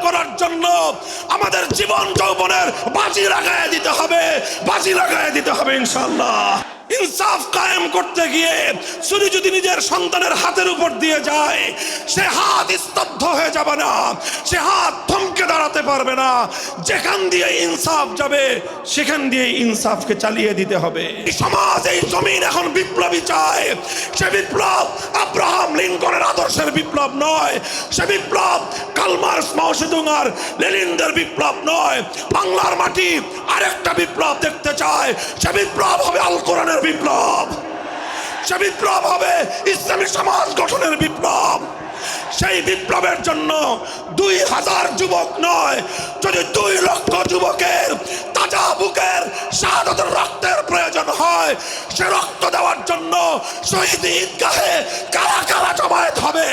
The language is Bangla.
করার জন্য আমাদের জীবন যৌবনের বাজি লাগায় দিতে হবে ইনশাআল্লাহ। ইনসাফ কায়েম করতে গিয়ে ছুরি যদি নিজের সন্তানের হাতের উপর দিয়ে যায়, সে হাত স্তব্ধ হয়ে যাবে না, সে হাত থমকে দাঁড়াতে পারবে না। যেখান দিয়ে ইনসাফ যাবে সেখান দিয়ে ইনসাফকে চালিয়ে দিতে হবে। এই সমাজ, এই জমিন এখন বিপ্লবী চায়। সে বিপ্লব আব্রাহাম লিঙ্কনের আদর্শের বিপ্লব নয়, সে বিপ্লব কার্ল মার্কস, মাও সেতুং আর লেনিনদের বিপ্লব নয়। বাংলার মাটি আরেকটা বিপ্লব দেখতে চায়। সে বিপ্লব হবে আল কোরআনের বিপ্লব, সে বিপ্লব হবে ইসলামী সমাজ গঠনের বিপ্লব। সেই বিপ্লবের জন্য 2000 যুবক নয়, যদি 2 লক্ষ যুবকের তাজা বুকের শাহাদাতের রক্তের প্রয়োজন হয়, সে রক্ত দেওয়ার জন্য শহীদ ঈদগাহে কারা কারা জমায়েত হবে।